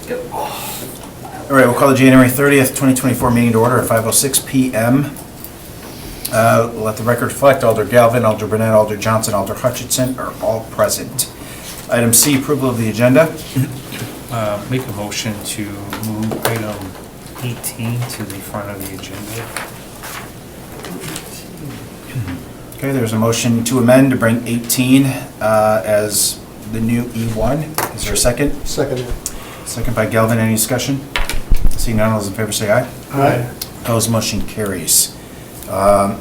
All right, we'll call the January 30th, 2024 meeting to order at 5:06 PM. Let the record reflect, Alder Galvin, Alder Burnett, Alder Johnson, Alder Hutchinson are all present. Item C, approval of the agenda. Make a motion to move item 18 to the front of the agenda. Okay, there's a motion to amend to bring 18 as the new E1. Is there a second? Second. Second by Galvin. Any discussion? Seeing none, all those in favor say aye. Aye. Opposed, motion carries. Well,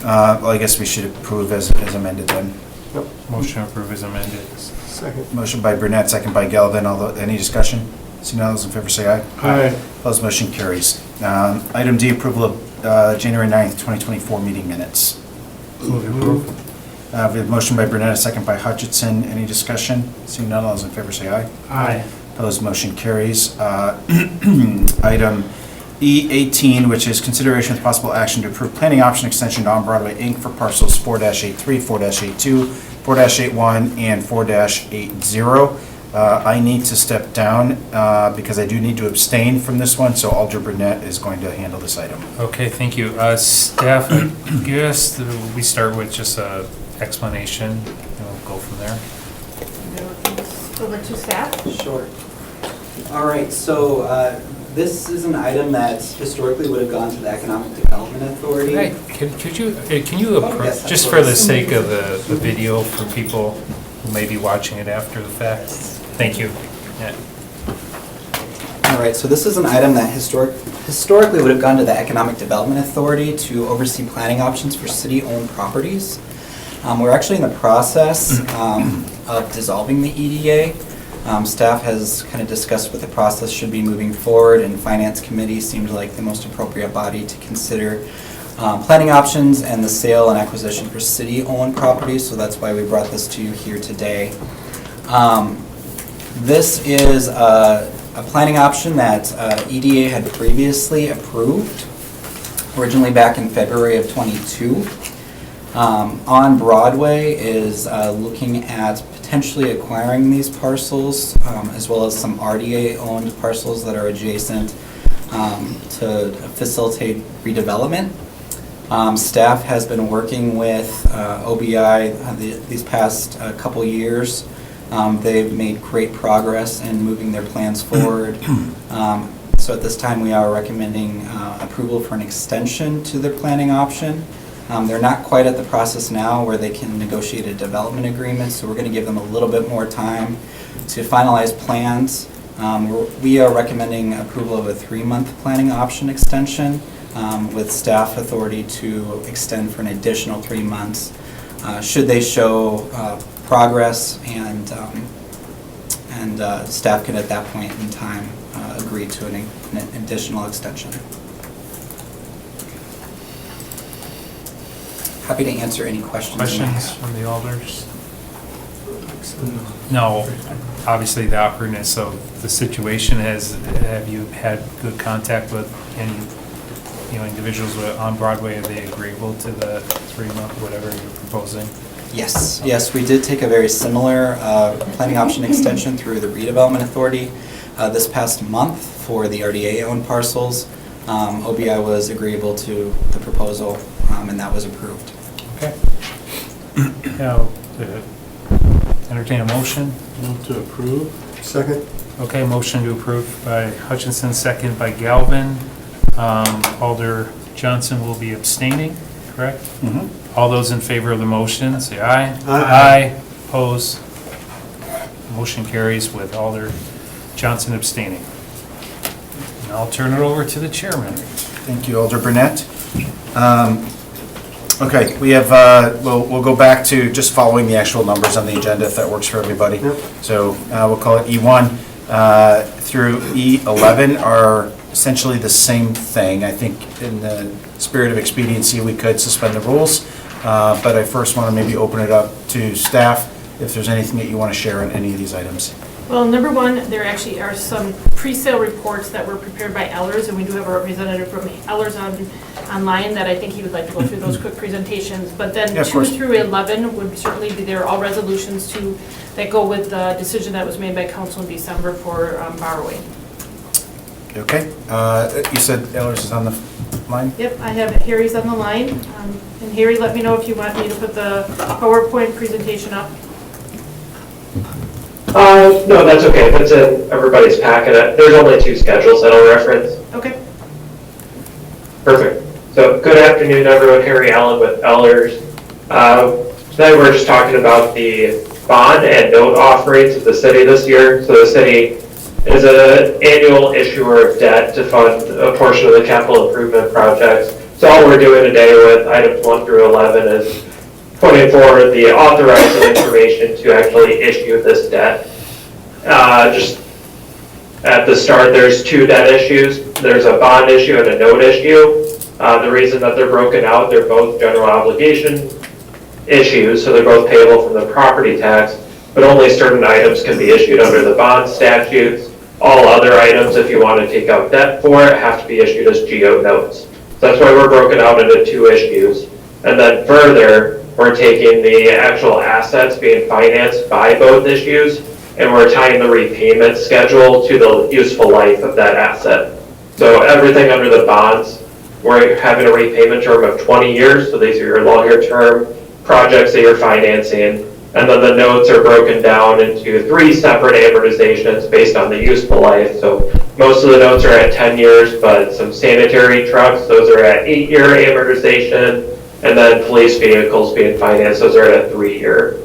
I guess we should approve as amended then. Yep. Motion to approve is amended. Second. Motion by Burnett, second by Galvin. Any discussion? Seeing none, all those in favor say aye. Aye. Opposed, motion carries. Item D, approval of January 9th, 2024 meeting minutes. Move to approve. We have a motion by Burnett, a second by Hutchinson. Any discussion? Seeing none, all those in favor say aye. Aye. Opposed, motion carries. Item E18, which is consideration with possible action to approve planning option extension to On Broadway Inc. for parcels 4-83, 4-82, 4-81, and 4-80. I need to step down because I do need to abstain from this one, so Alder Burnett is going to handle this item. Okay, thank you. Staff, I guess we start with just a explanation, and we'll go from there. Over to staff. Sure. All right, so this is an item that historically would have gone to the Economic Development Authority. Hey, can you approach, yes, of just for the course. sake of the video for people who may be watching it after the fact? Thank you. Yeah. All right, so this is an item that historically would have gone to the Economic Development Authority to oversee planning options for city-owned properties. We're actually in the process of dissolving the EDA. Staff has kind of discussed what the process should be moving forward, and Finance Committee seemed like the most appropriate body to consider planning options and the sale and acquisition for city-owned properties, so that's why we brought this to you here today. This is a planning option that EDA had previously approved, originally back in February of '22. On Broadway is looking at potentially acquiring these parcels, as well as some RDA-owned parcels that are adjacent to facilitate redevelopment. Staff has been working with OBI these past couple years. They've made great progress in moving their plans forward. So at this time, we are recommending approval for an extension to their planning option. They're not quite at the process now where they can negotiate a development agreement, so we're going to give them a little bit more time to finalize plans. We are recommending approval of a 3-month planning option extension with staff authority to extend for an additional 3 months should they show progress, and staff could at that point in time agree to an additional extension. Happy to answer any questions. Questions from the alders? No, obviously the awkwardness of the situation have you had good contact with any, individuals on Broadway? Are they agreeable to the 3-month, whatever you're proposing? Yes, we did take a very similar planning option extension through the Redevelopment Authority this past month for the RDA-owned parcels. OBI was agreeable to the proposal, and that was approved. Okay. Now, entertain a motion. Move to approve. Second. Okay, motion to approve by Hutchinson, second by Galvin. Alder Johnson will be abstaining, correct? Mhm. All those in favor of the motion, say aye. Aye. Oppose. Motion carries with Alder Johnson abstaining. And I'll turn it over to the chairman. Thank you, Alder Burnett. Okay, we have, we'll go back to just following the actual numbers on the agenda, if that works for everybody. Yep. So we'll call it E1 through E11 are essentially the same thing. I think in the spirit of expediency, we could suspend the rules, but I first want to maybe open it up to staff if there's anything that you want to share on any of these items. Well, number one, there actually are some pre-sale reports that were prepared by Ellers, and we do have a representative from Ellers online that I think he would like to go through those quick presentations. But then Yeah, of 2 course. through 11 would certainly be there, all resolutions that go with the decision that was made by council in December for borrowing. Okay, you said Ellers is on the line? Yep, I have Harry's on the line. And Harry, let me know if you want me to put the PowerPoint presentation up. No, that's okay. That's in everybody's packet. There's only 2 schedules that I'll reference. Okay. Perfect. So, good afternoon, everyone. Harry Allen with Ellers. Tonight we're just talking about the bond and note offerings of the city this year. So the city is an annual issuer of debt to fund a portion of the capital improvement projects. So all we're doing today with items 1 through 11 is putting forward the authorizing information to actually issue this debt. Just at the start, there's 2 debt issues. There's a bond issue and a note issue. The reason that they're broken out, they're both general obligation issues, so they're both payable from the property tax, but only certain items can be issued under the bond statutes. All other items, if you want to take out debt for it, have to be issued as GO notes. So that's why we're broken out into 2 issues. And then further, we're taking the actual assets being financed by both issues, and we're tying the repayment schedule to the useful life of that asset. So everything under the bonds, we're having a repayment term of 20 years, so these are your longer term projects that you're financing. And then the notes are broken down into 3 separate amortizations based on the useful life. So most of the notes are at 10 years, but some sanitary trucks, those are at 8-year amortization. And then police vehicles being financed, those are at a 3-year.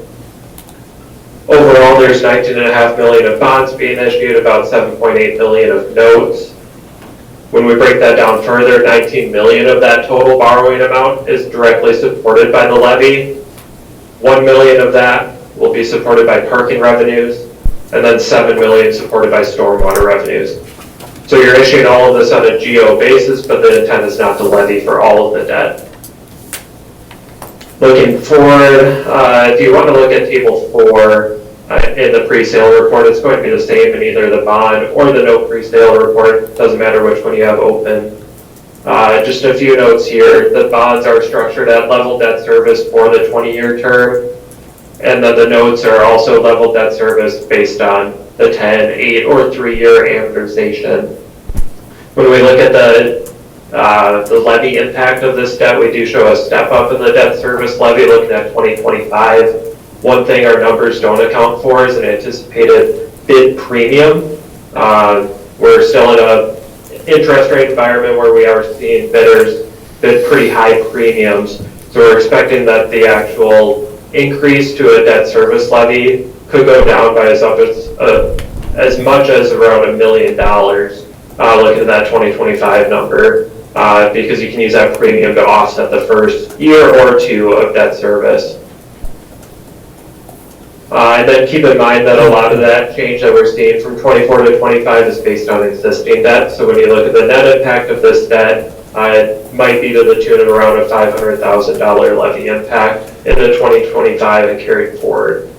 Overall, there's $19.5 million of bonds being issued, about $7.8 million of notes. When we break that down further, $19 million of that total borrowing amount is directly supported by the levy. $1 million of that will be supported by parking revenues, and then $7 million supported by stormwater revenues. So you're issuing all of this on a GO basis, but the intent is not to levy for all of the debt. Looking forward, if you want to look at table 4 in the pre-sale report, it's going to be the same in either the bond or the note pre-sale report. Doesn't matter which one you have open. Just a few notes here. The bonds are structured at level debt service for the 20-year term, and then the notes are also level debt service based on the 10, 8, or 3-year amortization. When we look at the levy impact of this debt, we do show a step up in the debt service levy looking at 2025. One thing our numbers don't account for is an anticipated bid premium. We're still in a interest rate environment where we are seeing bidders bid pretty high premiums. So we're expecting that the actual increase to a debt service levy could go down by as much as around $1 million, looking at that 2025 number, because you can use that premium to offset the first year or 2 of debt service. And then keep in mind that a lot of that change that we're seeing from 24 to 25 is based on existing debt. So when you look at the net impact of this debt, it might be to the tune of around a $500,000 levy impact into 2025 and carry forward.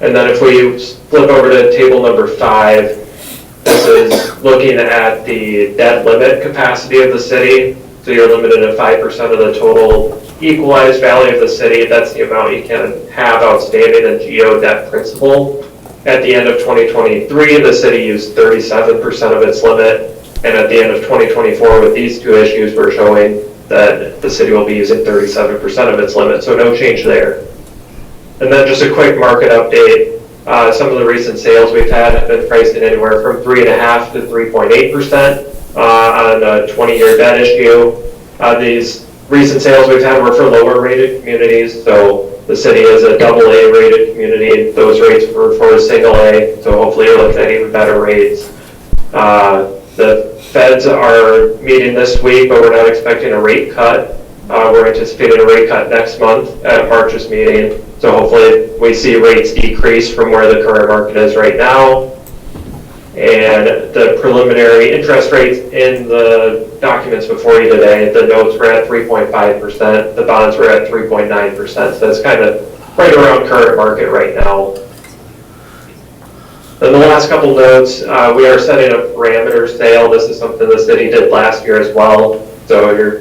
And then if we flip over to table number 5, this is looking at the debt limit capacity of the city. So you're limited to 5% of the total equalized value of the city. That's the amount you can have outstanding in GO debt principal. At the end of 2023, the city used 37% of its limit. And at the end of 2024, with these 2 issues, we're showing that the city will be using 37% of its limit. So no change there. And then just a quick market update. Some of the recent sales we've had have been priced in anywhere from 3.5% to 3.8% on a 20-year debt issue. These recent sales we've had were for lower rated communities, so the city is a AA rated community. Those rates were for a single A, so hopefully you're looking at even better rates. The feds are meeting this week, but we're not expecting a rate cut. We're anticipating a rate cut next month at March's meeting, so hopefully we see rates decrease from where the current market is right now. And the preliminary interest rates in the documents before you today, the notes were at 3.5%, the bonds were at 3.9%, so that's kind of right around current market right now. Then the last couple notes, we are setting a parameter sale. This is something the city did last year as well. So you're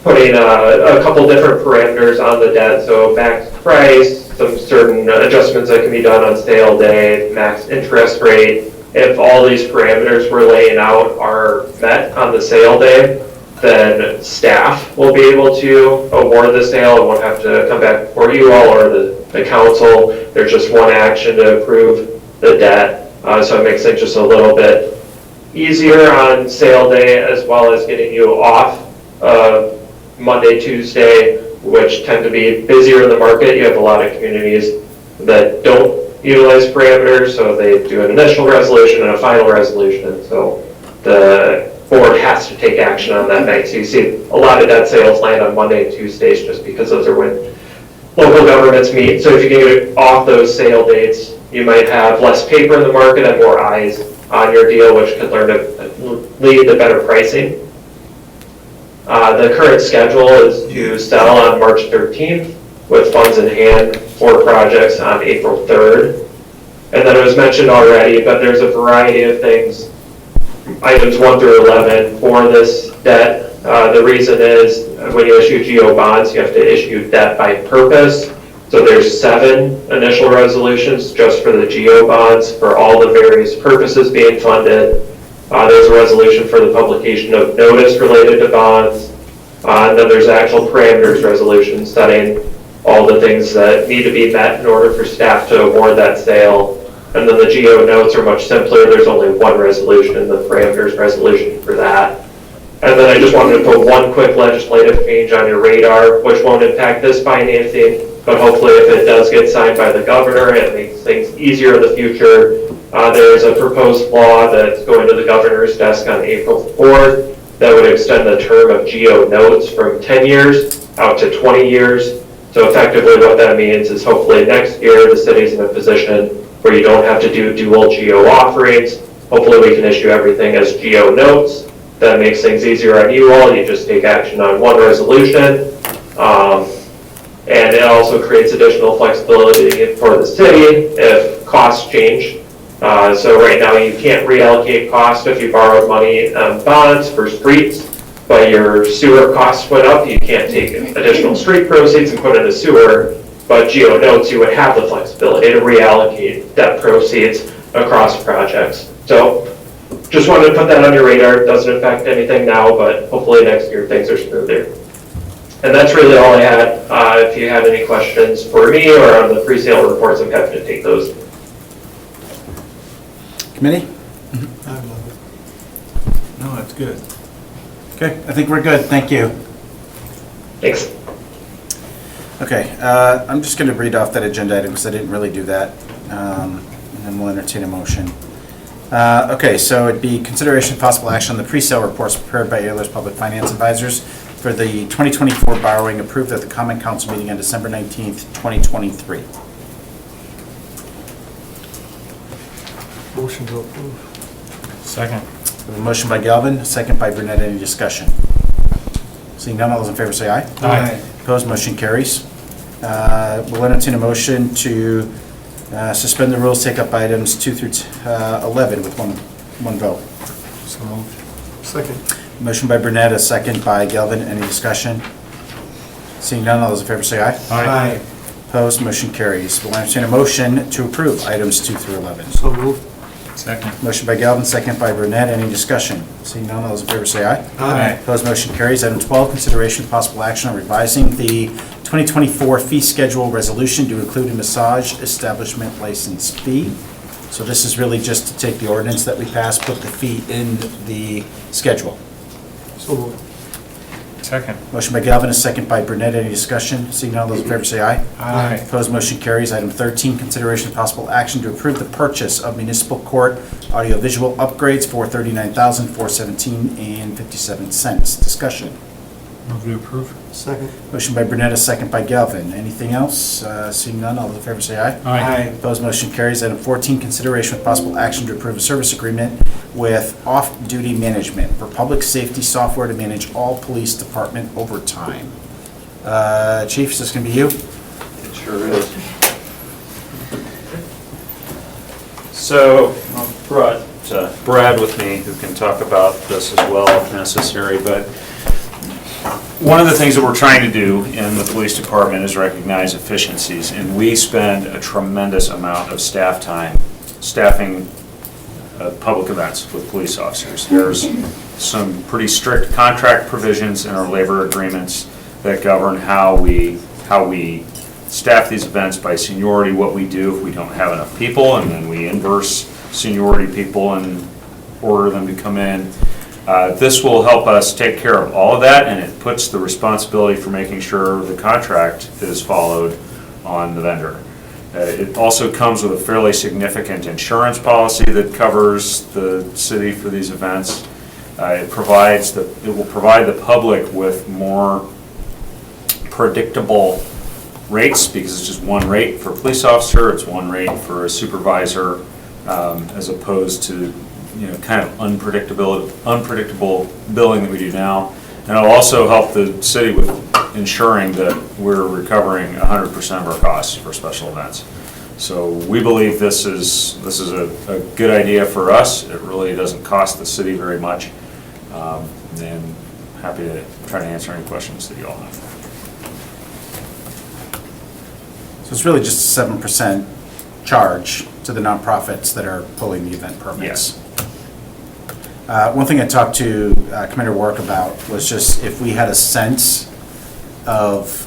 putting a couple different parameters on the debt. So max price, some certain adjustments that can be done on sale day, max interest rate. If all these parameters we're laying out are met on the sale day, then staff will be able to award the sale. It won't have to come back before you all or the council. There's just one action to approve the debt. So it makes things just a little bit easier on sale day, as well as getting you off Monday, Tuesday, which tend to be busier in the market. You have a lot of communities that don't utilize parameters, so they do an initial resolution and a final resolution. So the board has to take action on that night. So you see a lot of debt sales land on Monday and Tuesdays just because those are when local governments meet. So if you can get it off those sale dates, you might have less paper in the market and more eyes on your deal, which could lead to better pricing. The current schedule is to sell on March 13th with funds in hand for projects on April 3rd. And then it was mentioned already, but there's a variety of things, items 1 through 11 for this debt. The reason is when you issue GO bonds, you have to issue debt by purpose. So there's 7 initial resolutions just for the GO bonds for all the various purposes being funded. There's a resolution for the publication of notice related to bonds. And then there's actual parameters resolution setting all the things that need to be met in order for staff to award that sale. And then the GO notes are much simpler. There's only one resolution, the parameters resolution for that. And then I just wanted to put one quick legislative change on your radar, which won't impact this financing, but hopefully if it does get signed by the governor, it makes things easier in the future. There is a proposed law that's going to the governor's desk on April 4th that would extend the term of GO notes from 10 years out to 20 years. So effectively what that means is hopefully next year the city's in a position where you don't have to do dual GO offerings. Hopefully we can issue everything as GO notes. That makes things easier on you all. You just take action on one resolution. And it also creates additional flexibility for the city if costs change. So right now you can't reallocate cost if you borrowed money on bonds for streets, but your sewer costs went up. You can't take additional street proceeds and put it in the sewer, but GO notes, you would have the flexibility to reallocate debt proceeds across projects. So just wanted to put that on your radar. It doesn't affect anything now, but hopefully next year things are smoother. And that's really all I had. If you have any questions for me or on the pre-sale reports, I'm happy to take those. Committee? I love it. No, that's good. Okay, I think we're good. Thank you. Thanks. Okay, I'm just going to read off that agenda item because I didn't really do that. And then we'll entertain a motion. Okay, so it'd be consideration of possible action on the pre-sale reports prepared by Ayler's Public Finance Advisors for the 2024 borrowing approved at the Common Council meeting on December 19th, 2023. Motion to approve. Second. A motion by Galvin, a second by Burnett. Any discussion? Seeing none, all those in favor say aye. Aye. Opposed, motion carries. We'll entertain a motion to suspend the rules, take up items 2 through 11 with one vote. So moved. Second. Motion by Burnett, a second by Galvin. Any discussion? Seeing none, all those in favor say aye. Aye. Opposed, motion carries. We'll entertain a motion to approve items 2 through 11. So moved. Second. Motion by Galvin, second by Burnett. Any discussion? Seeing none, all those in favor say aye. Aye. Opposed, motion carries. Item 12, consideration of possible action on revising the 2024 fee schedule resolution to include a massage establishment license fee. So this is really just to take the ordinance that we passed, put the fee in the schedule. So moved. Second. Motion by Galvin, a second by Burnett. Any discussion? Seeing none, all those in favor say aye. Aye. Opposed, motion carries. Item 13, consideration of possible action to approve the purchase of municipal court audiovisual upgrades for $39,417.57. Discussion. Move to approve. Second. Motion by Burnett, a second by Galvin. Anything else? Seeing none, all those in favor say aye. Aye. Opposed, motion carries. Item 14, consideration of possible action to approve a service agreement with Off-Duty Management for public safety software to manage all police department overtime. Chief, is this going to be you? It sure is. So I brought Brad with me, who can talk about this as well if necessary, but one of the things that we're trying to do in the police department is recognize efficiencies, and we spend a tremendous amount of staff time staffing public events with police officers. There's some pretty strict contract provisions in our labor agreements that govern how we staff these events by seniority, what we do if we don't have enough people, and then we inverse seniority people and order them to come in. This will help us take care of all of that, and it puts the responsibility for making sure the contract is followed on the vendor. It also comes with a fairly significant insurance policy that covers the city for these events. It will provide the public with more predictable rates, because it's just one rate for a police officer, it's one rate for a supervisor, as opposed to, kind of unpredictable billing that we do now. And it'll also help the city with ensuring that we're recovering 100% of our costs for special events. So we believe this is a good idea for us. It really doesn't cost the city very much. And happy to try to answer any questions that you all have. So it's really just a 7% charge to the nonprofits that are pulling the event permits? Yes. One thing I talked to Commander Warwick about was just if we had a sense of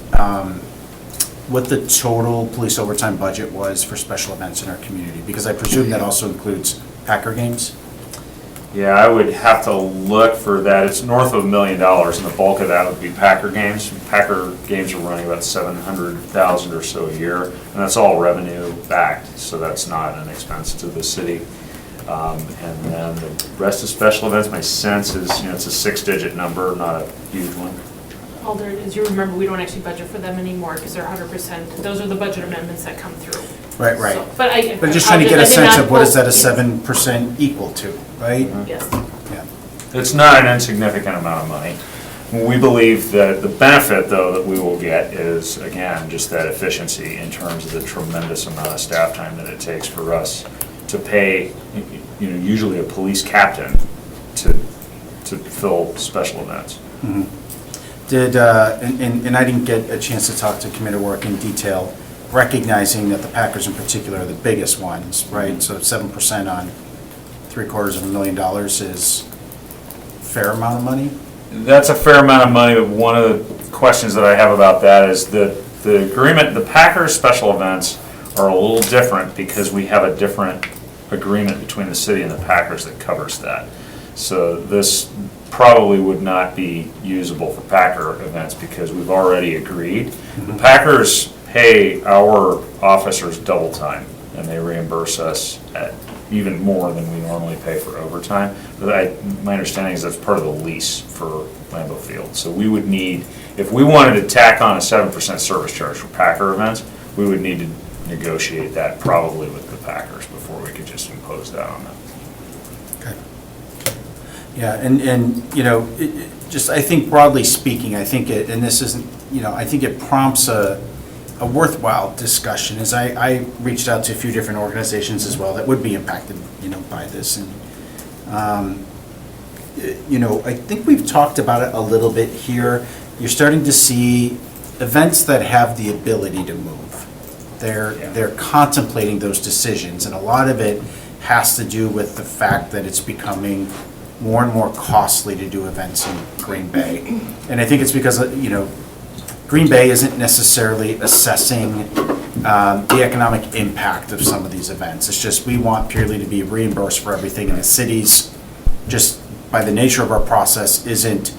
what the total police overtime budget was for special events in our community, because I presume that also includes Packer games? Yeah, I would have to look for that. It's north of $1 million, and the bulk of that would be Packer games. Packer games are running about $700,000 or so a year, and that's all revenue backed, so that's not an expense to the city. And then the rest of special events, my sense is, it's a 6-digit number, not a huge one. Alder, as you remember, we don't actually budget for them anymore because they're 100%. Those are the budget amendments that come through. Right. So, but But just trying to get a sense of what is that a quote- 7% equal to, right? Yes. Yeah. It's not an insignificant amount of money. We believe that the benefit, though, that we will get is, again, just that efficiency in terms of the tremendous amount of staff time that it takes for us to pay, usually a police captain to fill special events. Mhm. And I didn't get a chance to talk to Commander Warwick in detail, recognizing that the Packers in particular are the biggest ones, right? So 7% on $750,000 is a fair amount of money? That's a fair amount of money, but one of the questions that I have about that is that the agreement, the Packers special events are a little different because we have a different agreement between the city and the Packers that covers that. So this probably would not be usable for Packer events because we've already agreed. The Packers pay our officers double time, and they reimburse us at even more than we normally pay for overtime. But my understanding is that's part of the lease for Lambeau Field. So we would need, if we wanted to tack on a 7% service charge for Packer events, we would need to negotiate that probably with the Packers before we could just impose that on them. Okay. Yeah, and just I think broadly speaking, I think it, and this isn't, I think it prompts a worthwhile discussion, as I reached out to a few different organizations as well that would be impacted, by this. And, I think we've talked about it a little bit here. You're starting to see events that have the ability to move. They're contemplating those decisions, and a lot of it has to do with the fact that it's becoming more and more costly to do events in Green Bay. And I think it's because, Green Bay isn't necessarily assessing the economic impact of some of these events. It's just we want purely to be reimbursed for everything, and the cities, just by the nature of our process, isn't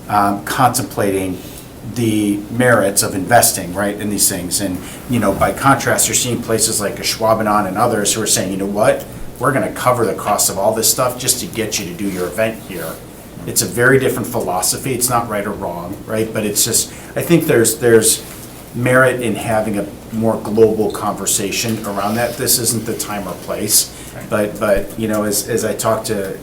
contemplating the merits of investing, right, in these things. And, by contrast, you're seeing places like Ashwaubenon and others who are saying, you know what, we're going to cover the cost of all this stuff just to get you to do your event here. It's a very different philosophy. It's not right or wrong, right? But it's just, I think there's merit in having a more global conversation around that. This isn't the time or place. But as I talk to,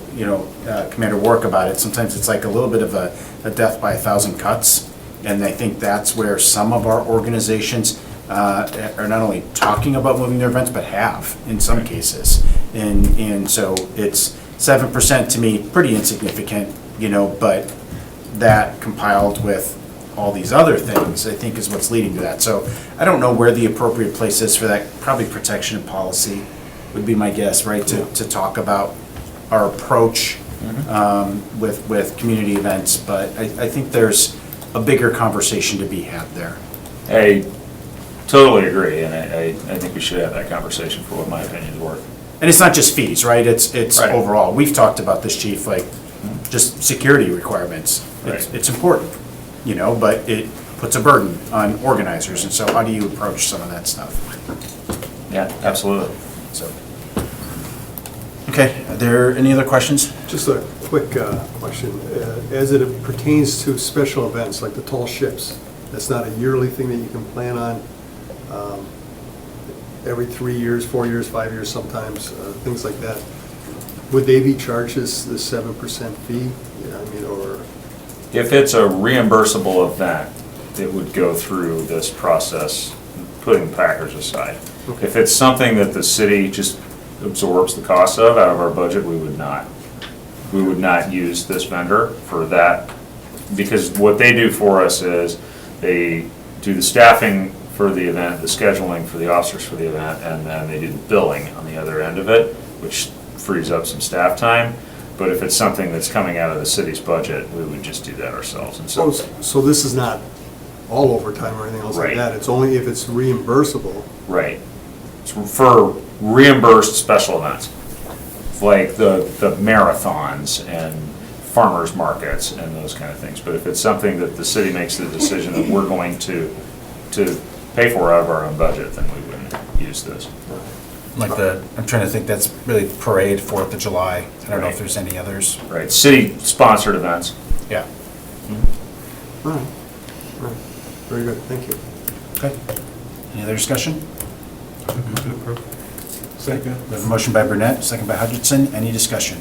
Commander Warwick about it, sometimes it's like a little bit of a death by 1,000 cuts. And I think that's where some of our organizations are not only talking about moving their events, but have in some cases. And so it's 7% to me, pretty insignificant, but that compiled with all these other things, I think is what's leading to that. So I don't know where the appropriate place is for that. Probably protection and policy would be my guess, right? To talk about our approach with community events, but I think there's a bigger conversation to be had there. I totally agree, and I think we should have that conversation for what my opinion is worth. And it's not just fees, right? It's Right. overall. We've talked about this, Chief, like just security requirements. Right. It's important, but it puts a burden on organizers. And so how do you approach some of that stuff? Yeah, absolutely. So, okay, are there any other questions? Just a quick question. As it pertains to special events like the tall ships, that's not a yearly thing that you can plan on every 3 years, 4 years, 5 years sometimes, things like that. Would they be charged the 7% fee? Or? If it's a reimbursable event, it would go through this process, putting packers aside. Okay. If it's something that the city just absorbs the cost of out of our budget, we would not. We would not use this vendor for that, because what they do for us is they do the staffing for the event, the scheduling for the officers for the event, and then they do the billing on the other end of it, which frees up some staff time. But if it's something that's coming out of the city's budget, we would just do that ourselves. And So this is not all overtime or anything else like Right. that? It's only if it's reimbursable? Right. It's for reimbursed special events, like the marathons and farmers markets and those kind of things. But if it's something that the city makes the decision that we're going to pay for out of our own budget, then we wouldn't use this. Like I'm trying to think, that's really parade, 4th of July. I don't know if Right. there's any others. Right, city-sponsored events. Yeah. All right. Very good, thank you. Okay. Any other discussion? Second. We have a motion by Burnett, second by Hutchinson. Any discussion?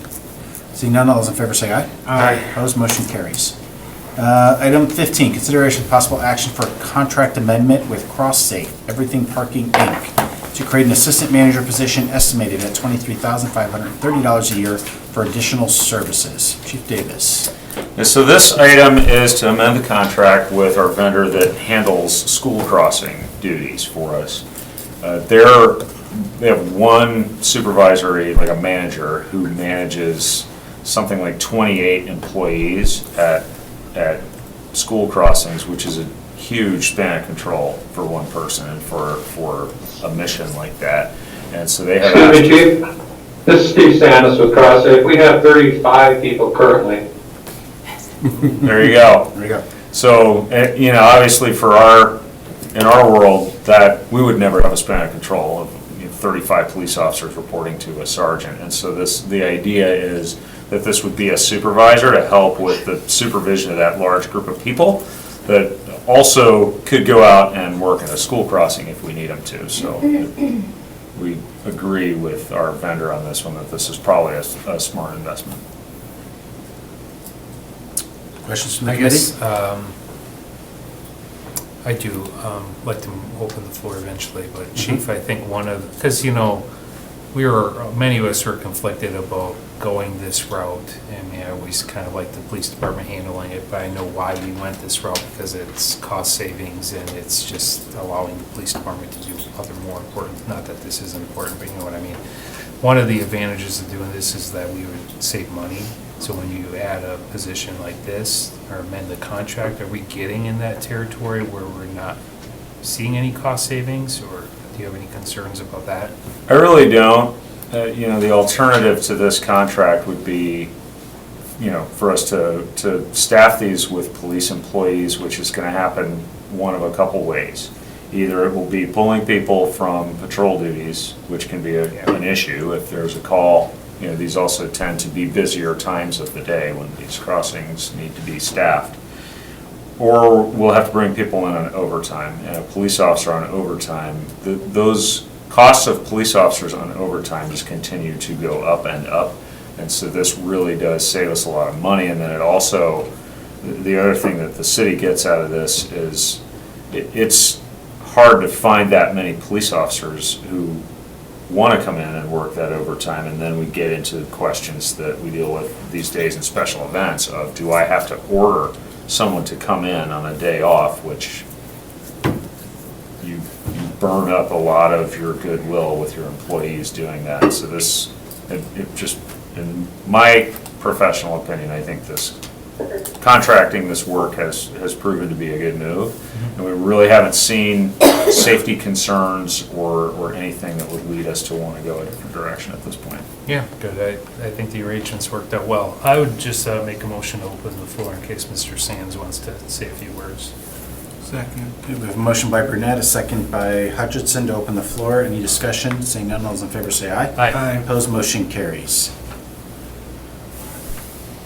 Seeing none, all those in favor say aye. Aye. Opposed, motion carries. Item 15, consideration of possible action for a contract amendment with CrossSafe Everything Parking, Inc. to create an assistant manager position estimated at $23,530 a year for additional services. Chief Davis. And so this item is to amend the contract with our vendor that handles school crossing duties for us. They have one supervisory, like a manager, who manages something like 28 employees at school crossings, which is a huge span of control for one person and for a mission like that. And so they have. Excuse me, Chief. This is Steve Sanis with CrossSafe. We have 35 people currently. There you go. There we go. So, obviously in our world, that we would never have a span of control of 35 police officers reporting to a sergeant. And so the idea is that this would be a supervisor to help with the supervision of that large group of people that also could go out and work at a school crossing if we need them to. So we agree with our vendor on this one that this is probably a smart investment. Questions from the I committee? guess, I do like to open the floor eventually, but Chief, I think because, many of us are conflicted about going this route, and I always kind of like the police department handling it, but I know why we went this route, because it's cost savings, and it's just allowing the police department to do other more important, not that this isn't important, but you know what I mean. One of the advantages of doing this is that we would save money. So when you add a position like this or amend the contract, are we getting in that territory where we're not seeing any cost savings, or do you have any concerns about that? I really don't. The alternative to this contract would be, for us to staff these with police employees, which is going to happen one of a couple ways. Either it will be pulling people from patrol duties, which can be an issue if there's a call. These also tend to be busier times of the day when these crossings need to be staffed. Or we'll have to bring people in on overtime, and a police officer on overtime. Those costs of police officers on overtime just continue to go up and up. And so this really does save us a lot of money. And then it also, the other thing that the city gets out of this is it's hard to find that many police officers who want to come in and work that overtime, and then we get into the questions that we deal with these days in special events of, do I have to order someone to come in on a day off, which you burn up a lot of your goodwill with your employees doing that. So this, it just, in my professional opinion, I think this contracting this work has proven to be a good move. And we really haven't seen safety concerns or anything that would lead us to want to go a different direction at this point. Yeah, good. I think the arrangements worked out well. I would just make a motion to open the floor in case Mr. Sands wants to say a few words. Second. Okay, we have a motion by Burnett, a second by Hutchinson to open the floor. Any discussion? Seeing none, all those in favor say aye. Aye. Opposed, motion carries.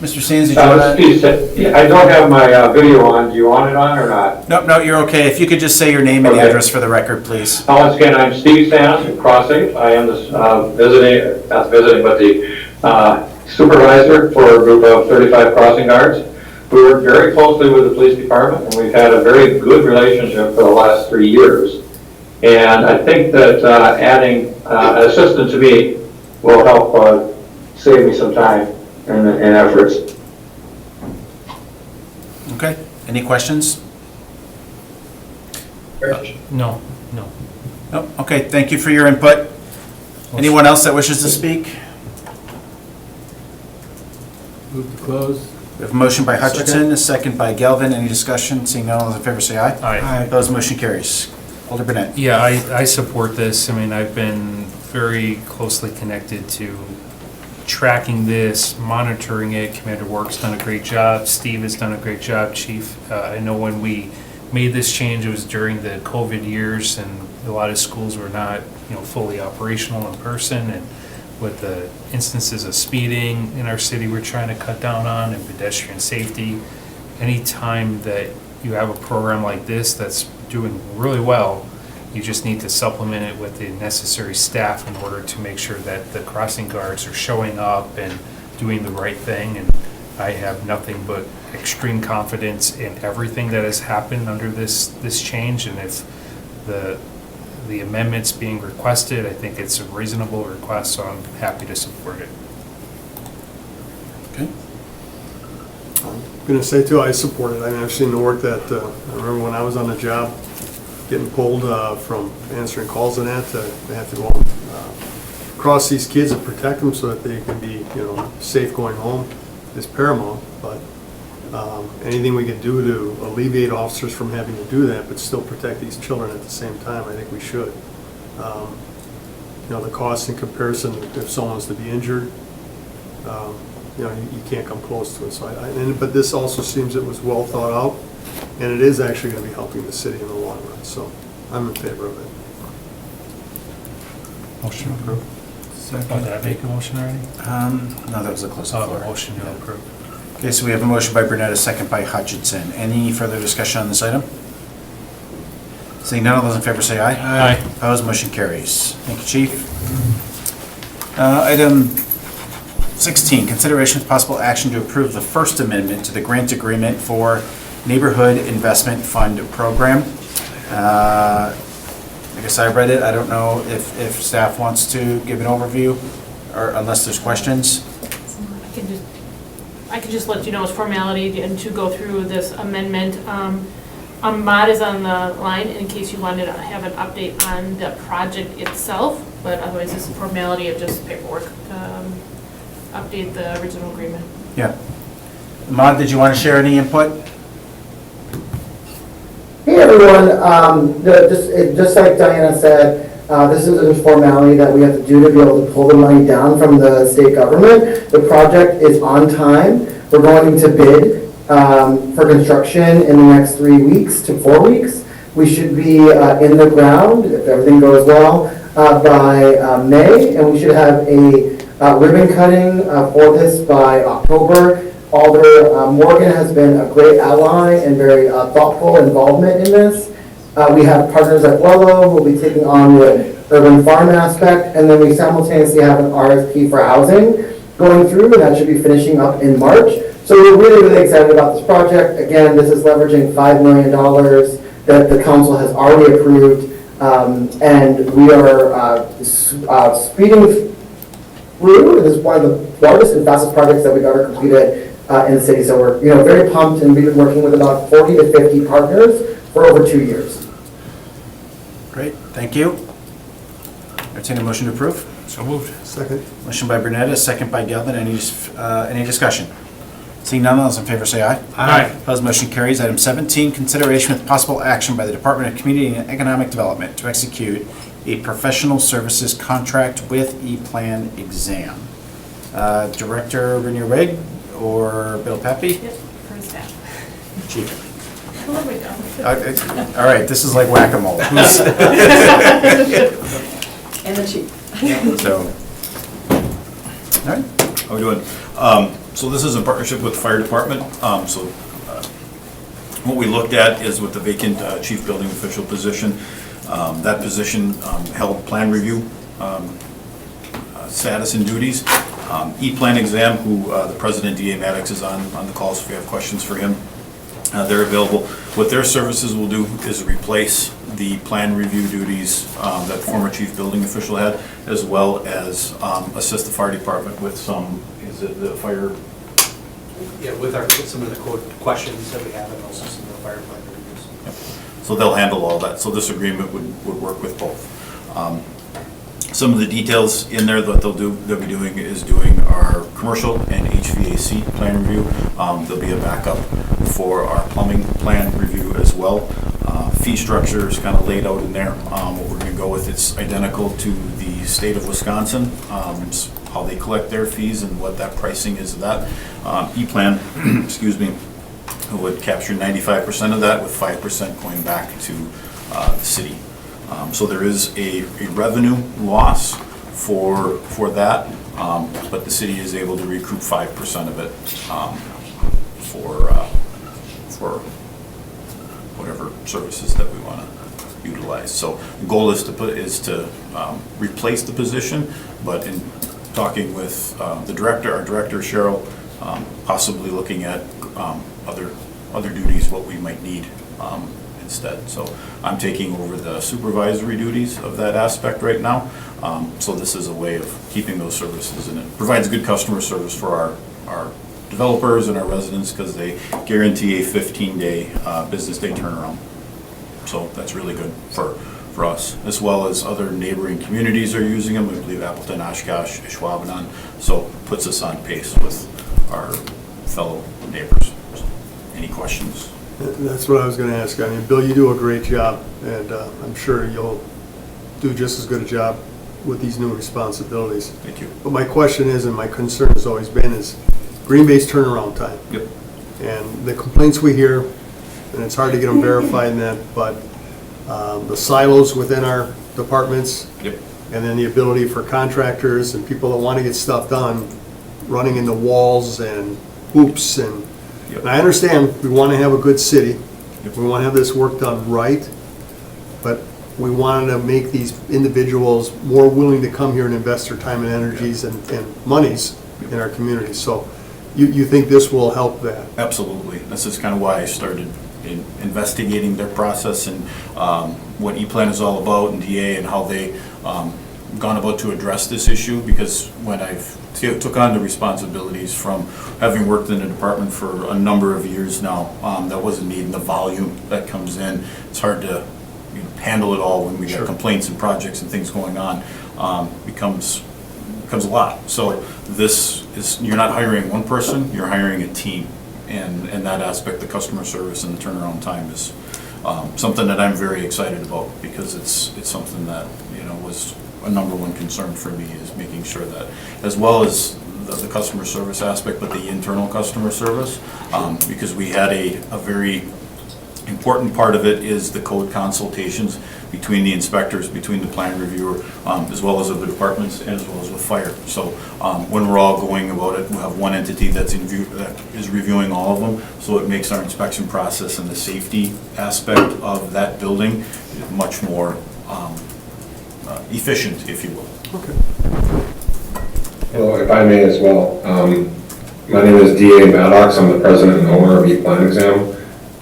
Mr. Sands, did you want to? I don't have my video on. Do you want it on or not? No, you're okay. If you could just say your name and Okay. address for the record, please. Once again, I'm Steve Sands from Crossing. I am the supervisor for a group of 35 crossing guards. We work very closely with the police department, and we've had a very good relationship for the last 3 years. And I think that adding an assistant to me will help save me some time and efforts. Okay. Any questions? No. No? Okay, thank you for your input. Anyone else that wishes to speak? Move to close. We have a motion by Hutchinson, a second by Galvin. Any discussion? Seeing none, all those in favor say aye. Aye. Opposed, motion carries. Alder Burnett. Yeah, I support this. I mean, I've been very closely connected to tracking this, monitoring it. Commander Work's done a great job. Steve has done a great job, Chief. I know when we made this change, it was during the COVID years, and a lot of schools were not, fully operational in person, and with the instances of speeding in our city we're trying to cut down on, and pedestrian safety. Anytime that you have a program like this that's doing really well, you just need to supplement it with the necessary staff in order to make sure that the crossing guards are showing up and doing the right thing. And I have nothing but extreme confidence in everything that has happened under this change. And if the amendments being requested, I think it's a reasonable request, so I'm happy to support it. Okay. I'm going to say too, I support it. I mean, I've seen the work that, I remember when I was on the job, getting pulled from answering calls and that, they have to go across these kids and protect them so that they can be, safe going home is paramount. But anything we can do to alleviate officers from having to do that, but still protect these children at the same time, I think we should. The cost in comparison, if someone's to be injured, you can't come close to it. So but this also seems it was well thought out, and it is actually going to be helping the city in the long run. So I'm in favor of it. Motion approved. Oh, did I make a motion already? No, that was a close Oh, floor. motion to approve. Okay, so we have a motion by Burnett, a second by Hutchinson. Any further discussion on this item? Seeing none, all those in favor say aye. Aye. Opposed, motion carries. Thank you, Chief. Item 16, consideration with possible action to approve the First Amendment to the grant agreement for Neighborhood Investment Fund Program. I guess I read it. I don't know if staff wants to give an overview, or unless there's questions. I can just let you know it's formality and to go through this amendment. Ahmad is on the line in case you wanted to have an update on the project itself, but otherwise it's a formality of just paperwork to update the original agreement. Yeah. Ahmad, did you want to share any input? Hey everyone, just like Diana said, this is a formality that we have to do to be able to pull the money down from the state government. The project is on time. We're going to bid for construction in the next 3 weeks to 4 weeks. We should be in the ground, if everything goes well, by May, and we should have a ribbon cutting for this by October. Alder Morgan has been a great ally and very thoughtful involvement in this. We have partners like Wello who will be taking on the urban farm aspect, and then we simultaneously have an RFP for housing going through, and that should be finishing up in March. So we're really, really excited about this project. Again, this is leveraging $5 million that the council has already approved, and we are speeding through. This is one of the largest and fastest projects that we've ever completed in the city. So we're very pumped, and we've been working with about 40 to 50 partners for over 2 years. Great, thank you. Entertain a motion to approve? So moved. Second. Motion by Brunetta, second by Galvin. Any discussion? Seeing none, all those in favor say aye. Aye. Opposed, motion carries. Item 17, consideration with possible action by the Department of Community and Economic Development to execute a professional services contract with E-Plan Exam. Director Renier Wig or Bill Pepe? Yep, for staff. Chief. There we go. All right, this is like whack-a-mole. Who's- And the chief. So, all right. How we doing? So this is in partnership with the fire department. What we looked at is with the vacant chief building official position. That position held plan review status and duties. E-Plan Exam, who the president, D.A. Maddox, is on the call, so if you have questions for him, they're available. What their services will do is replace the plan review duties that former chief building official had, as well as assist the fire department with some, is it the fire? Yeah, with some of the code questions that we have and also some of the firefighter reviews. So they'll handle all that. So this agreement would work with both. Some of the details in there that they'll be doing is doing our commercial and HVAC plan review. There'll be a backup for our plumbing plan review as well. Fee structure is kind of laid out in there. What we're going to go with, it's identical to the state of Wisconsin. It's how they collect their fees and what that pricing is of that. E-Plan, excuse me, would capture 95% of that, with 5% going back to the city. So there is a revenue loss for that, but the city is able to recoup 5% of it for whatever services that we want to utilize. So the goal is to replace the position, but in talking with our director Cheryl, possibly looking at other duties, what we might need instead. So I'm taking over the supervisory duties of that aspect right now. So this is a way of keeping those services, and it provides good customer service for our developers and our residents, because they guarantee a 15-day business day turnaround. So that's really good for us, as well as other neighboring communities are using them. We believe Appleton, Oshkosh, Schwabenon. So puts us on pace with our fellow neighbors. So, any questions? That's what I was going to ask. I mean, Bill, you do a great job, and I'm sure you'll do just as good a job with these new responsibilities. Thank you. But my question is, and my concern has always been, is Green Bay's turnaround time. Yep. And the complaints we hear, and it's hard to get them verified in that, but the silos within our departments, Yep. and then the ability for contractors and people that want to get stuff done, running into walls and hoops and, Yep. and I understand, we want to have a good city. Yep. We want to have this work done right, but we wanted to make these individuals more willing to come here and invest their time and energies and monies in our community. So you think this will help that? Absolutely. This is kind of why I started investigating their process and what E-Plan is all about, and DA, and how they gone about to address this issue, because when I've took on the responsibilities from having worked in the department for a number of years now, that wasn't needing the volume that comes in. It's hard to handle it all when we Sure. get complaints and projects and things going on. Becomes a lot. So this is, you're not hiring one person, you're hiring a team. And in that aspect, the customer service and the turnaround time is something that I'm very excited about, because it's something that, was a number one concern for me, is making sure that, as well as the customer service aspect, but the internal customer service, because we had a very important part of it is the code consultations between the inspectors, between the plan reviewer, as well as other departments, and as well as with fire. So when we're all going about it, we have one entity that is reviewing all of them, so it makes our inspection process and the safety aspect of that building much more efficient, if you will. Okay. Hello, if I may as well. My name is D.A. Maddox. I'm the president and owner of E-Plan Exam.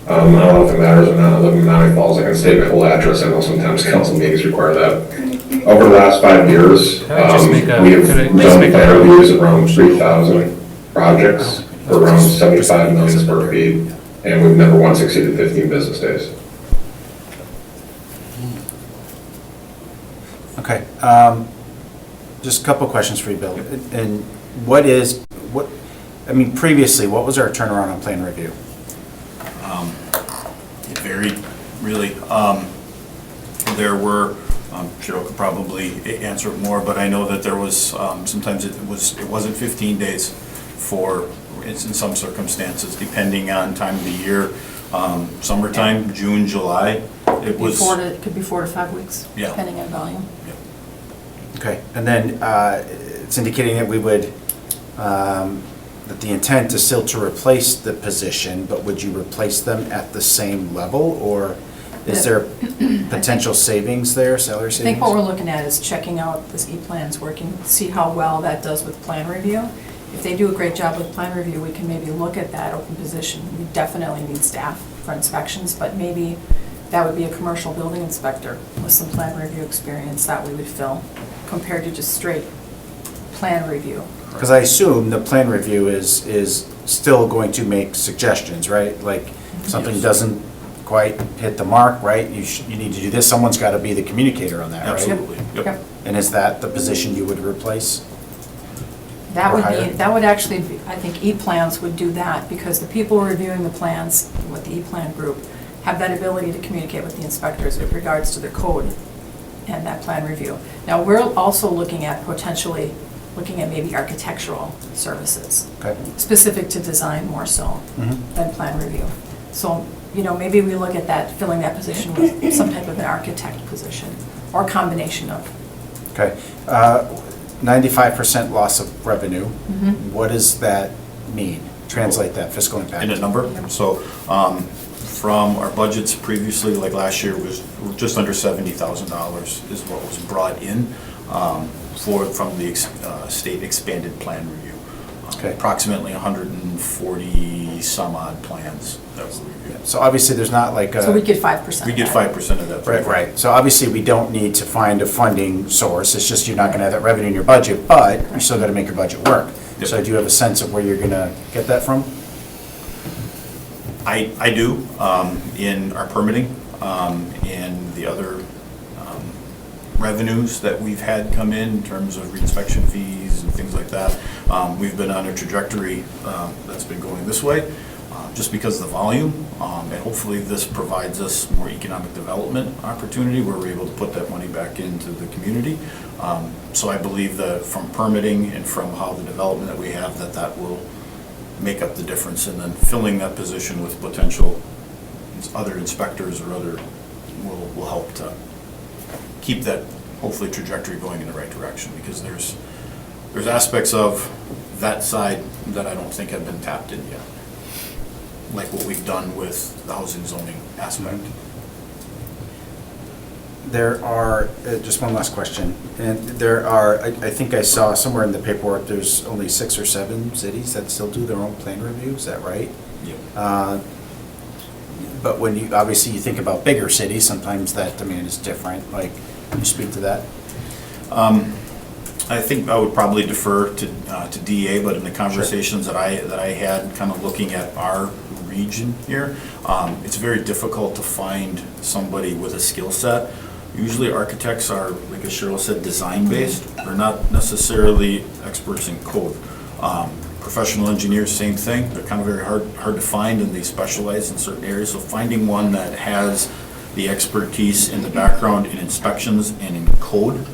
I don't know if it matters or not, I live in Mount Falls, I can state my whole address, I know sometimes council meetings require that. Over the last 5 years, Could I just make a- we have could I just done make a- plan reviews of around 3,000 projects for around 75 million square feet, and we've never once exceeded 15 business days. Okay, just a couple questions for you, Bill. And previously, what was our turnaround on plan review? It varied, really. There were, Cheryl could probably answer it more, but I know that there was, sometimes it wasn't 15 days for, in some circumstances, depending on time of the year. Summertime, June, July, it was. It could be 4 to 5 weeks, Yeah. depending on volume. Okay, and then it's indicating that we would, that the intent is still to replace the position, but would you replace them at the same level, or is there potential savings there, salary I savings? think what we're looking at is checking out this E-Plan's working, see how well that does with plan review. If they do a great job with plan review, we can maybe look at that open position. We definitely need staff for inspections, but maybe that would be a commercial building inspector with some plan review experience that we would fill, compared to just straight plan review. Because I assume the plan review is still going to make suggestions, right? Like, if something Yes. doesn't quite hit the mark, right? You need to do this, someone's got to be the communicator on that, right? Absolutely, yep. And is that the position you would replace? That Or would higher? be, that would actually be, I think E-Plans would do that, because the people reviewing the plans with the E-Plan group have that ability to communicate with the inspectors with regards to their code and that plan review. Now, we're also looking at potentially, looking at maybe architectural services, Okay. specific to design more so Mhm. than plan review. So, maybe we look at that, filling that position with some type of an architect position, or combination of. Okay. 95% loss of revenue. Mm-hmm. What does that mean? Translate that fiscal impact. In a number. So from our budgets previously, like last year, was just under $70,000 is what was brought in from the state expanded plan review. Okay. Approximately 140 some odd plans that were reviewed. So obviously, there's not like a. So we get 5%. We get of that. 5% of that. Right. So obviously, we don't need to find a funding source. It's just you're not going to have that revenue in your budget, but you still got to make your budget work. Yep. So do you have a sense of where you're going to get that from? I do, in our permitting, and the other revenues that we've had come in terms of reinspection fees and things like that. We've been on a trajectory that's been going this way, just because of the volume, and hopefully this provides us more economic development opportunity where we're able to put that money back into the community. So I believe that from permitting and from how the development that we have, that will make up the difference, and then filling that position with potential other inspectors or other will help to keep that hopefully trajectory going in the right direction, because there's aspects of that side that I don't think have been tapped in yet, like what we've done with the housing zoning aspect. There are, just one last question, and there are, I think I saw somewhere in the paperwork, there's only 6 or 7 cities that still do their own plan review, is that right? Yeah. But when you, obviously you think about bigger cities, sometimes that demand is different, like, can you speak to that? I think I would probably defer to DA, but in the conversations that I had, kind of looking at our region here, it's very difficult to find somebody with a skill set. Usually architects are, like as Cheryl said, design-based. They're not necessarily experts in code. Professional engineers, same thing. They're kind of very hard to find, and they specialize in certain areas. So finding one that has the expertise in the background in inspections and in code,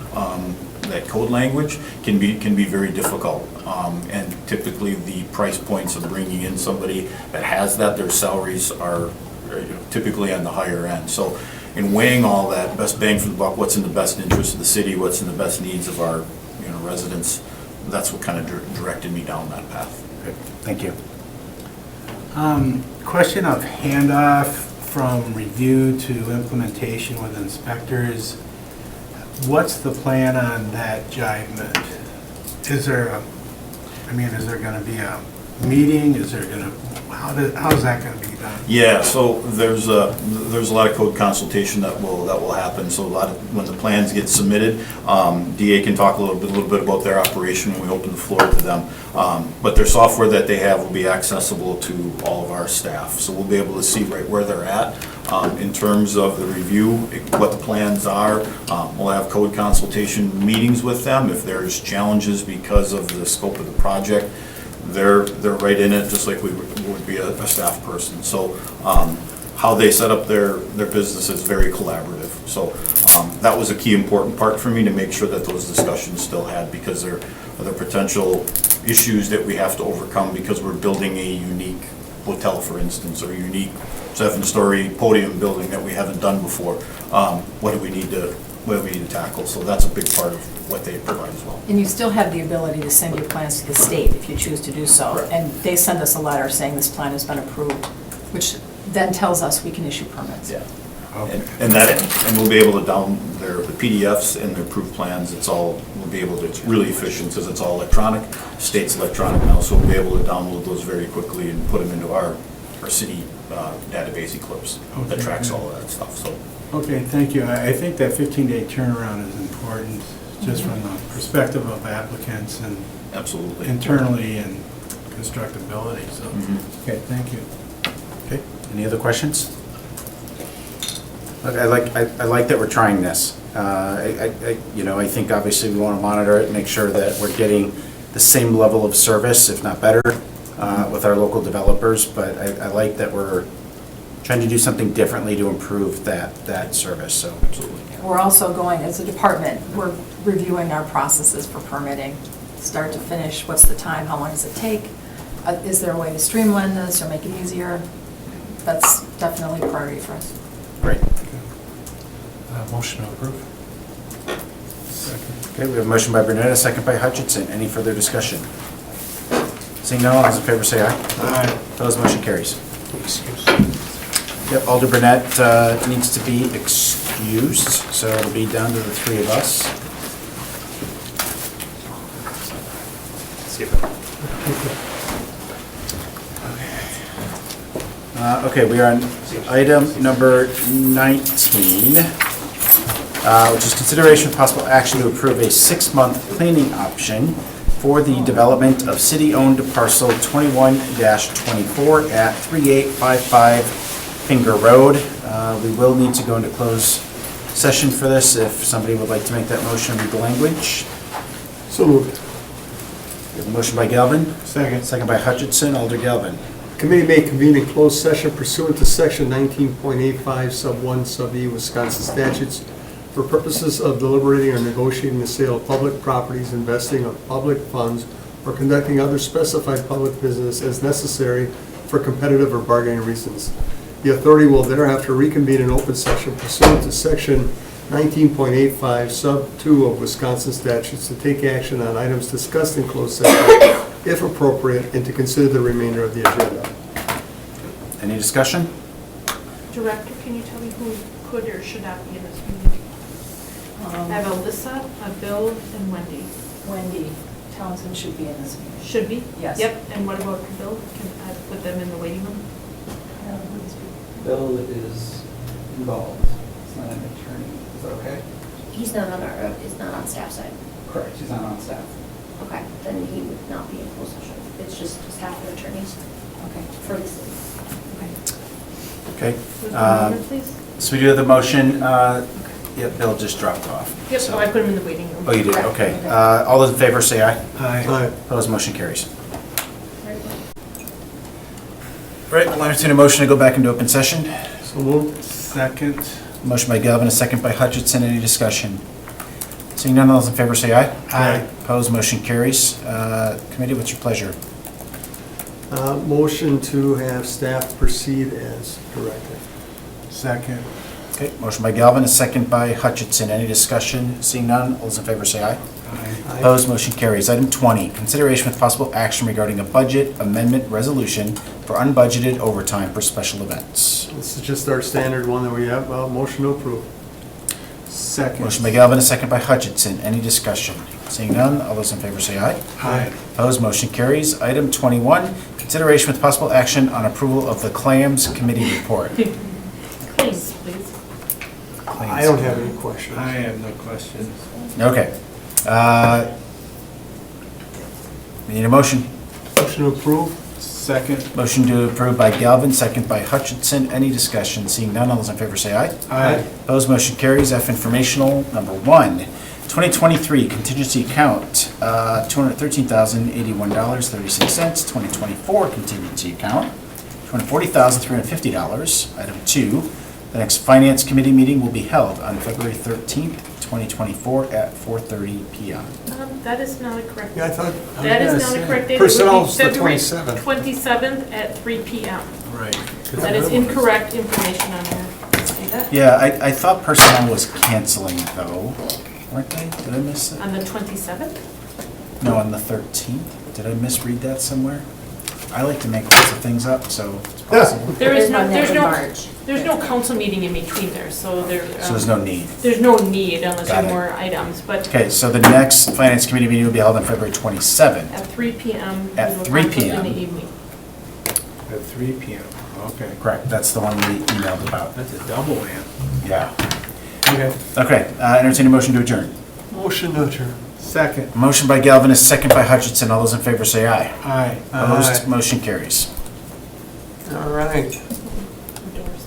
that code language can be very difficult. And typically the price points of bringing in somebody that has that, their salaries are typically on the higher end. So in weighing all that, best bang for the buck, what's in the best interest of the city, what's in the best needs of our residents, that's what kind of directed me down that path. Good, thank you. Question of handoff from review to implementation with inspectors. What's the plan on that jivement? Is there going to be a meeting? how's that gonna be done? Yeah, so there's a lot of code consultation that will happen, so a lot of, when the plans get submitted, DA can talk a little bit about their operation when we open the floor to them. But their software that they have will be accessible to all of our staff, so we'll be able to see right where they're at in terms of the review, what the plans are. We'll have code consultation meetings with them if there's challenges because of the scope of the project. They're right in it, just like we would be a staff person. So how they set up their business is very collaborative. So that was a key important part for me to make sure that those discussions still had, because there are potential issues that we have to overcome because we're building a unique hotel, for instance, or a unique 7-story podium building that we haven't done before. What do we need to tackle? So that's a big part of what they provide as well. And you still have the ability to send your plans to the state if you choose to do so. Correct. And they send us a letter saying this plan has been approved, which then tells us we can issue permits. Yeah. Okay. And we'll be able to the PDFs and their approved plans, we'll be able to, it's really efficient because it's all electronic, state's electronic now, so we'll be able to download those very quickly and put them into our city database Eclipse that Okay, tracks good. all of that stuff, so. Okay, thank you. I think that 15-day turnaround is important, just from the perspective of applicants and Absolutely. internally and constructability, so, Mhm. okay, thank you. Okay, any other questions? Look, I like that we're trying this. I think obviously we want to monitor it, make sure that we're getting the same level of service, if not better, with our local developers, but I like that we're trying to do something differently to improve that service, so. Absolutely. We're also going, as a department, we're reviewing our processes for permitting, start to finish, what's the time, how long does it take? Is there a way to streamline this or make it easier? That's definitely a priority for us. Great. Motion to approve. Second. Okay, we have a motion by Burnett, a second by Hutchinson. Any further discussion? Seeing none, all those in favor say aye. Aye. Opposed, motion carries. Yep, Alder Burnett needs to be excused, so it'll be down to the three of us. See if Okay, we are on item number 19, which is consideration of possible action to approve a 6-month planning option for the development of city-owned parcel 21-24 at 3855 Finger Road. We will need to go into closed session for this. If somebody would like to make that motion, read the language. So moved. We have a motion by Galvin, Second. second by Hutchinson. Alder Galvin. Committee may convene in closed session pursuant to section 19.85 sub 1 sub E Wisconsin statutes for purposes of deliberating or negotiating the sale of public properties, investing of public funds, or conducting other specified public business as necessary for competitive or bargaining reasons. The authority will thereafter reconvene in open session pursuant to section 19.85 sub 2 of Wisconsin statutes to take action on items discussed in closed session if appropriate, and to consider the remainder of the agenda. Any discussion? Director, can you tell me who could or should not be in this meeting? I have Alyssa, Bill, and Wendy. Wendy Townsend should be in this meeting. Should be? Yes. Yep, and what about Bill? Can I put them in the waiting room? Bill is involved. He's not an attorney. Is that okay? He's not on our, is not on staff side. Correct. He's not on staff. Okay, then he would not be in closed session. It's just staff and attorneys Okay. for the city. Okay. With one moment, please. So we do have the motion. Yeah, Bill just dropped off. Yep, so- so I put them in the waiting room. Oh, you did, Correct. okay. All those in favor say aye. Aye. Opposed, motion carries. Very good. All right, we'll entertain a motion to go back into open session. So moved. Second. Motion by Galvin, a second by Hutchinson. Any discussion? Seeing none, all those in favor say aye. Aye. Opposed, motion carries. Committee, what's your pleasure? Motion to have staff proceed as directed. Second. Okay, motion by Galvin, a second by Hutchinson. Any discussion? Seeing none, all those in favor say aye. Aye. Opposed, motion carries. Item 20, consideration with possible action regarding a budget amendment resolution for unbudgeted overtime for special events. This is just our standard one that we have. Motion to approve. Second. Motion by Galvin, a second by Hutchinson. Any discussion? Seeing none, all those in favor say aye. Aye. Opposed, motion carries. Item 21, consideration with possible action on approval of the Claims Committee report. Please, please. I don't have any questions. I have no questions. Okay. We need a motion. Motion to approve? Second. Motion to approve by Galvin, second by Hutchinson. Any discussion? Seeing none, all those in favor say aye. Aye. Opposed, motion carries. F informational, number 1, 2023 contingency account, $213,081.36. 2024 contingency account, $240,350. Item 2, the next Finance Committee meeting will be held on February 13th, 2024 at 4:30 PM. That is not a correct. Yeah, I thought. That is not a correct date. It would be Personnel's the February 27th. 27th at 3 PM. Right. That is incorrect information on there. See that? Yeah, I thought personnel was canceling though, weren't they? Did I miss it? On the 27th? No, on the 13th. Did I misread that somewhere? I like to make lots of things up, so it's possible. There's no council meeting in between there, so there. So there's no need. There's no need unless there Got are it. more items, but Okay, so the next Finance Committee meeting will be held on February 27th. at 3 PM. At we will 3 conflict PM. In the evening. At 3 PM. Okay. Correct, that's the one we emailed about. That's a double, man. Yeah. Okay. Okay, entertain a motion to adjourn. Motion to adjourn. Second. Motion by Galvin, is second by Hutchinson. All those in favor say aye. Aye. Opposed, motion carries. All right. Doors.